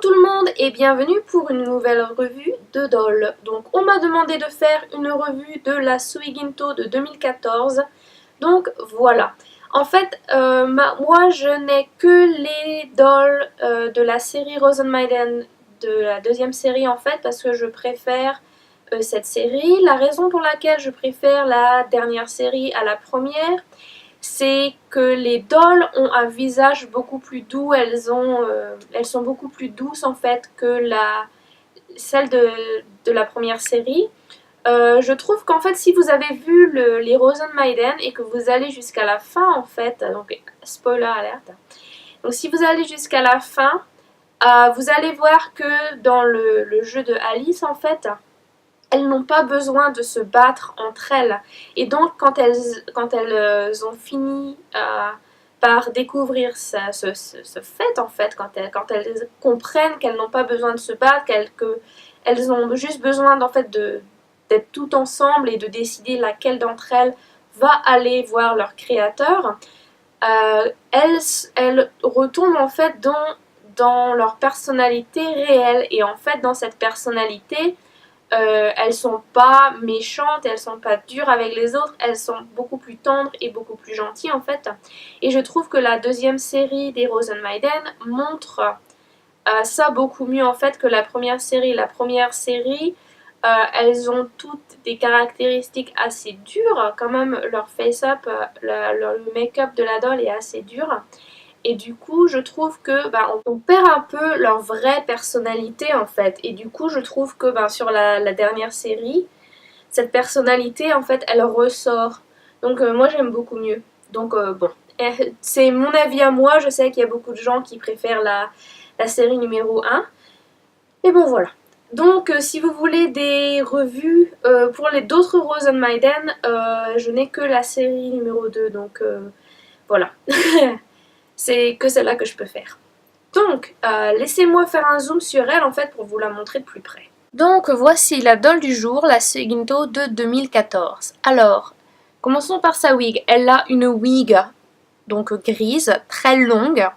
tout le monde et bienvenue pour une nouvelle revue de Doll. Donc on m'a demandé de faire une revue de la Suiginto de 2014. Donc voilà. En fait, moi je n'ai que les dolls de la série Rosenmaiden, de la deuxième série en fait, parce que je préfère cette série. La raison pour laquelle je préfère la dernière série à la première, c'est que les dolls ont un visage beaucoup plus doux, elles sont beaucoup plus douces en fait que celle de la première série. Je trouve qu'en fait si vous avez vu les Rosenmaiden et que vous allez jusqu'à la fin en fait, donc spoiler alerte, donc si vous allez jusqu'à la fin, vous allez voir que dans le jeu de Alice en fait, elles n'ont pas besoin de se battre entre elles. Et donc, quand elles ont fini par découvrir ce fait, en fait, quand elles comprennent qu'elles n'ont pas besoin de se battre, qu'elles ont juste besoin en fait, d'être toutes ensemble et de décider laquelle d'entre elles va aller voir leur créateur, elles retombent en fait dans leur personnalité réelle. Et en fait, dans cette personnalité, elles sont pas méchantes, elles sont pas dures avec les autres, elles sont beaucoup plus tendres et beaucoup plus gentilles en fait. Et je trouve que la deuxième série des Rosenmaiden montre ça beaucoup mieux en fait que la première série. La première série, elles ont toutes des caractéristiques assez dures, quand même leur face-up, le make-up de la doll est assez dur. Et du coup, je trouve que on perd un peu leur vraie personnalité en fait. Et du coup, je trouve que sur la dernière série, cette personnalité en fait, elle ressort. Donc moi, j'aime beaucoup mieux. Donc bon, c'est mon avis à moi. Je sais qu'il y a beaucoup de gens qui préfèrent la série numéro 1. Mais bon, voilà. Donc si vous voulez des revues pour les d'autres Rosenmaiden, je n'ai que la série numéro 2. Donc voilà. C'est que celle-là que je peux faire. Donc, laissez-moi faire un zoom sur elle en fait pour vous la montrer de plus près. Donc, voici la doll du jour, la Suiginto de 2014. Alors, commençons par sa wig. Elle a une wig, donc grise, très longue,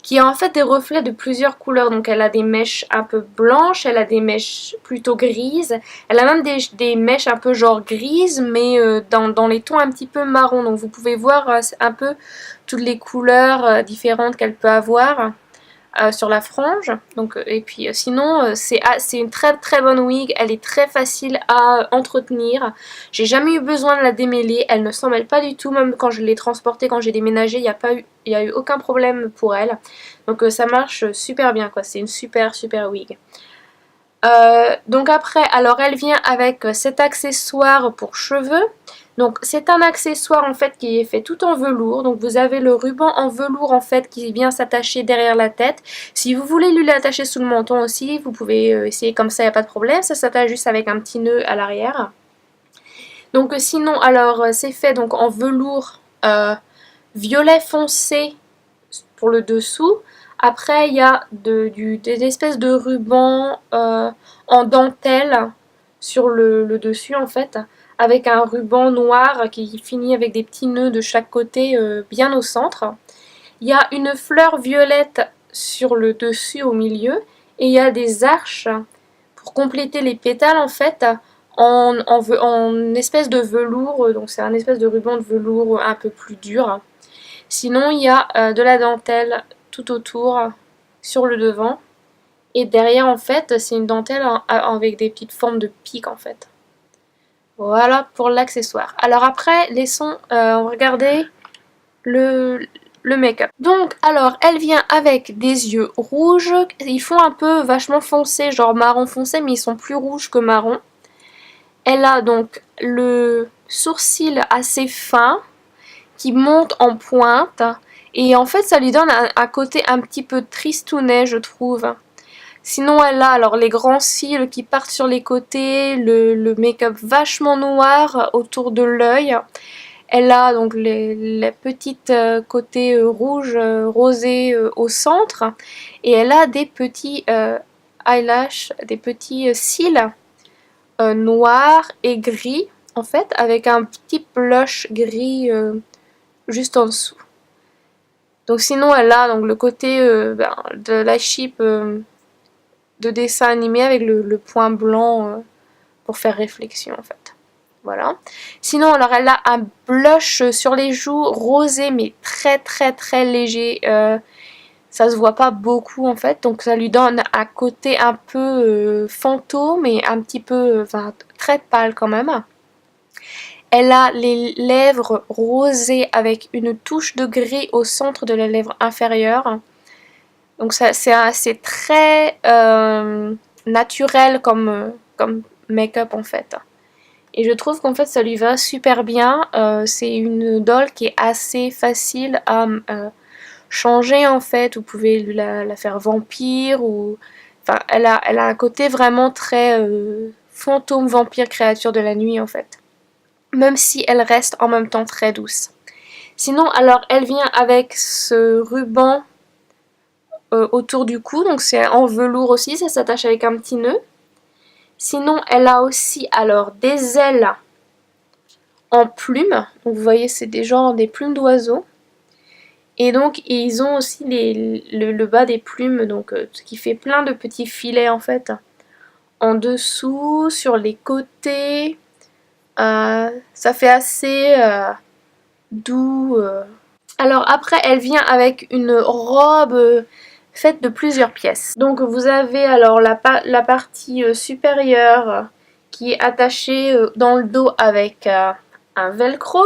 qui a en fait des reflets de plusieurs couleurs. Donc, elle a des mèches un peu blanches, elle a des mèches plutôt grises, elle a même des mèches un peu genre grises, mais dans les tons un petit peu marron. Donc, vous pouvez voir un peu toutes les couleurs différentes qu'elle peut avoir sur la frange. Donc, et puis sinon c'est une très très bonne wig, elle est très facile à entretenir. J'ai jamais eu besoin de la démêler, elle ne s'en mêle pas du tout, même quand je l'ai transportée, quand j'ai déménagé, il n'y a eu aucun problème pour elle. Donc ça marche super bien quoi, c'est une super wig. Donc après, alors elle vient avec cet accessoire pour cheveux. Donc c'est un accessoire en fait qui est fait tout en velours. Donc vous avez le ruban en velours en fait qui vient s'attacher derrière la tête. Si vous voulez lui l'attacher sous le menton aussi, vous pouvez essayer comme ça, il n'y a pas de problème. Ça s'attache juste avec un petit nœud à l'arrière. Donc sinon, alors c'est fait donc en velours violet foncé pour le dessous. Après, il y a des espèces de rubans en dentelle sur le dessus en fait, avec un ruban noir qui finit avec des petits nœuds de chaque côté bien au centre. Il y a une fleur violette sur le dessus au milieu et il y a des arches pour compléter les pétales en fait en espèce de velours, donc c'est un espèce de ruban de velours un peu plus dur. Sinon il y a de la dentelle tout autour sur le devant et derrière en fait c'est une dentelle avec des petites formes de pics en fait. Voilà pour l'accessoire. Alors après laissons on va regarder le make-up. Donc alors elle vient avec des yeux rouges, ils font un peu vachement foncé, genre marron foncé, mais ils sont plus rouges que marron. Elle a donc le sourcil assez fin qui monte en pointe et en fait ça lui donne un côté un petit peu tristounet je trouve. Sinon elle a alors les grands cils qui partent sur les côtés, le make-up vachement noir autour de l'œil. Elle a donc les petites côtés rouge rosé au centre et elle a des petits eyelashes, des petits cils noirs et gris en fait avec un petit blush gris juste en dessous. Donc sinon elle a donc le côté de la chip de dessin animé avec le point blanc pour faire réflexion en fait. Voilà. Sinon, alors elle a un blush sur les joues rosé mais très très très léger. Ça se voit pas beaucoup en fait, donc ça lui donne un côté un peu fantôme et un petit peu, enfin très pâle quand même. Elle a les lèvres rosées avec une touche de gris au centre de la lèvre inférieure. Donc c'est très naturel comme make-up en fait. Et je trouve qu'en fait ça lui va super bien. C'est une doll qui est assez facile à changer en fait. Vous pouvez la faire vampire ou... Enfin, elle a un côté vraiment très fantôme, vampire, créature de la nuit en fait. Même si elle reste en même temps très douce. Sinon, alors elle vient avec ce ruban autour du cou, donc c'est en velours aussi, ça s'attache avec un petit nœud. Sinon, elle a aussi alors des ailes en plumes, donc vous voyez c'est des genres des plumes d'oiseaux. Et donc ils ont aussi le bas des plumes, donc ce qui fait plein de petits filets en fait. En dessous, sur les côtés, ça fait assez doux. Alors après elle vient avec une robe faite de plusieurs pièces. Donc vous avez alors la partie supérieure qui est attachée dans le dos avec un velcro.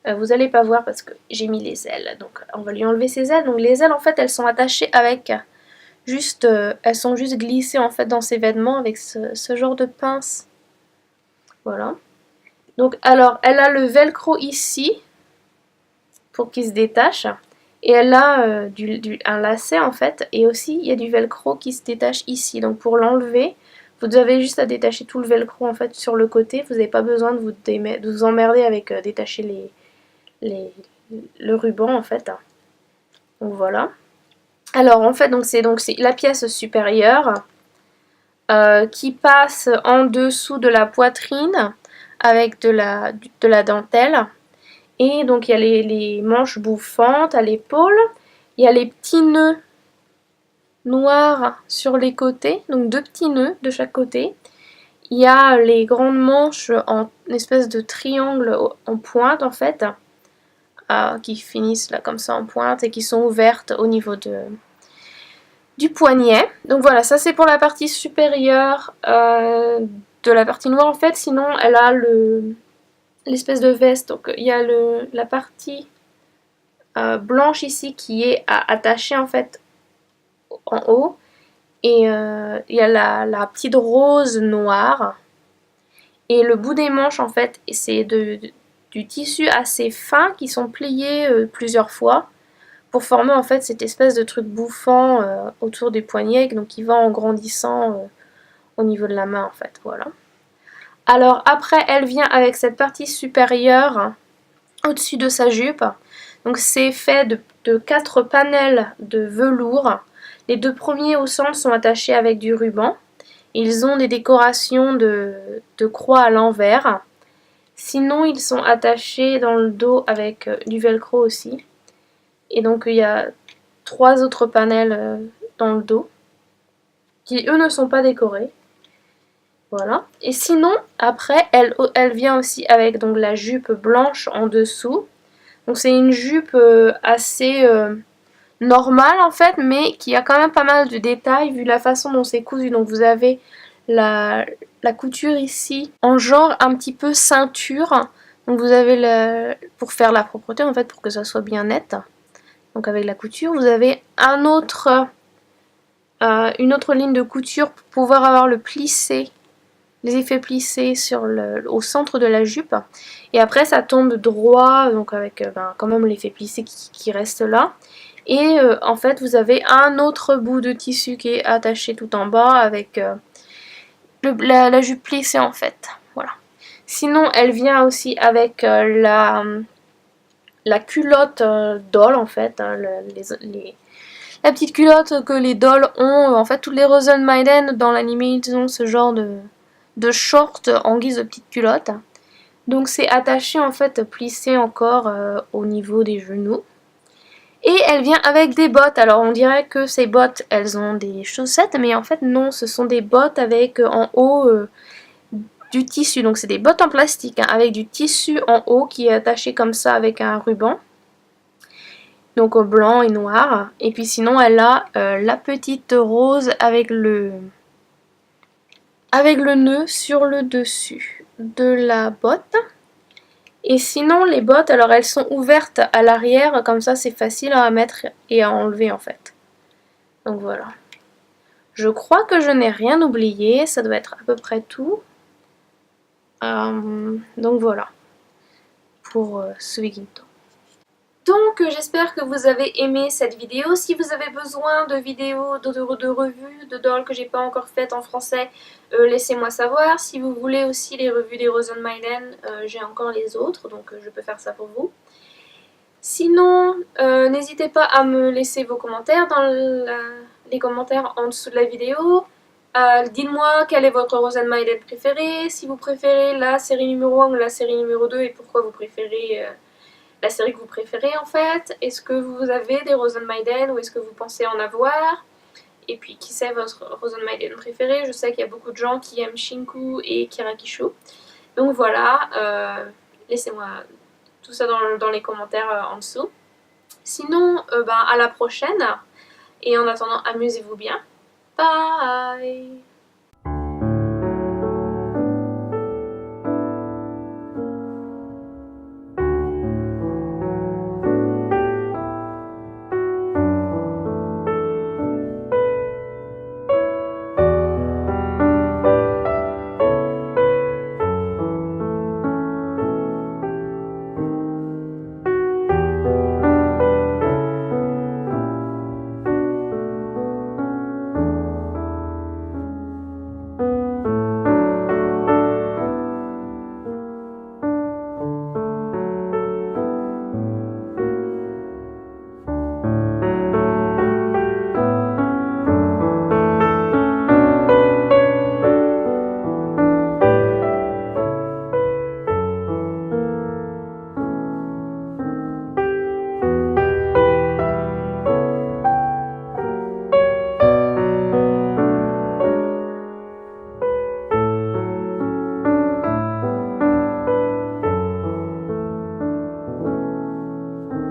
Vous n'allez pas voir parce que j'ai mis les ailes, donc on va lui enlever ses ailes. Donc les ailes en fait elles sont attachées avec juste, elles sont juste glissées en fait dans ses vêtements avec ce genre de pince. Voilà. Donc alors elle a le velcro ici pour qu'il se détache. Et elle a un lacet en fait, et aussi il y a du velcro qui se détache ici. Donc pour l'enlever, vous avez juste à détacher tout le velcro en fait sur le côté. Vous n'avez pas besoin de vous emmerder avec détacher le ruban en fait. Donc voilà. Alors en fait c'est la pièce supérieure qui passe en dessous de la poitrine avec de la dentelle. Et donc il y a les manches bouffantes à l'épaule. Il y a les petits nœuds noirs sur les côtés, donc 2 petits nœuds de chaque côté. Il y a les grandes manches en espèce de triangle en pointe en fait, qui finissent là comme ça en pointe et qui sont ouvertes au niveau du poignet. Donc voilà, ça c'est pour la partie supérieure de la partie noire en fait. Sinon elle a l'espèce de veste, donc il y a la partie blanche ici qui est attachée en fait en haut, et il y a la petite rose noire, et le bout des manches en fait c'est du tissu assez fin qui sont pliés plusieurs fois pour former en fait cette espèce de truc bouffant autour des poignets, donc qui va en grandissant au niveau de la main en fait, voilà. Alors après elle vient avec cette partie supérieure au-dessus de sa jupe. Donc c'est fait de 4 panels de velours. Les 2 premiers au centre sont attachés avec du ruban. Ils ont des décorations de croix à l'envers. Sinon ils sont attachés dans le dos avec du velcro aussi. Et donc il y a 3 autres panels dans le dos qui eux ne sont pas décorés. Voilà. Et sinon après elle vient aussi avec donc la jupe blanche en dessous. Donc c'est une jupe assez normale en fait, mais qui a quand même pas mal de détails vu la façon dont c'est cousu. Donc vous avez la couture ici en genre un petit peu ceinture. Donc vous avez pour faire la propreté en fait, pour que ça soit bien net. Donc avec la couture, vous avez une autre ligne de couture pour pouvoir avoir le plissé, les effets plissés au centre de la jupe. Et après ça tombe droit, donc avec quand même l'effet plissé qui reste là. Et en fait vous avez un autre bout de tissu qui est attaché tout en bas avec la jupe plissée en fait. Voilà. Sinon elle vient aussi avec la culotte doll en fait, hein, la petite culotte que les dolls ont. En fait toutes les Rosenmaiden dans l'anime ils ont ce genre de short en guise de petite culotte. Donc c'est attaché en fait, plissé encore au niveau des genoux. Et elle vient avec des bottes. Alors on dirait que ces bottes, elles ont des chaussettes, mais en fait non, ce sont des bottes avec en haut du tissu. Donc c'est des bottes en plastique hein, avec du tissu en haut qui est attaché comme ça avec un ruban. Donc au blanc et noir. Et puis sinon elle a la petite rose avec le nœud sur le dessus de la botte. Et sinon les bottes, alors elles sont ouvertes à l'arrière, comme ça c'est facile à mettre et à enlever en fait. Donc voilà. Je crois que je n'ai rien oublié, ça doit être à peu près tout. Donc voilà, pour ce Suiginto. Donc j'espère que vous avez aimé cette vidéo. Si vous avez besoin de vidéos, de revues, de dolls que j'ai pas encore faites en français, laissez-moi savoir. Si vous voulez aussi les revues des Rosenmaiden, j'ai encore les autres, donc je peux faire ça pour vous. Sinon, n'hésitez pas à me laisser vos commentaires dans les commentaires en dessous de la vidéo. Dites-moi quel est votre Rosenmaiden préféré, si vous préférez la série numéro 1 ou la série numéro 2 et pourquoi vous préférez la série que vous préférez en fait. Est-ce que vous avez des Rosenmaiden ou est-ce que vous pensez en avoir? Et puis qui c'est votre Rosenmaiden préféré? Je sais qu'il y a beaucoup de gens qui aiment Shinku et Kirakishu. Donc voilà, laissez-moi tout ça dans les commentaires en dessous. Sinon, à la prochaine. Et en attendant, amusez-vous bien. Bye!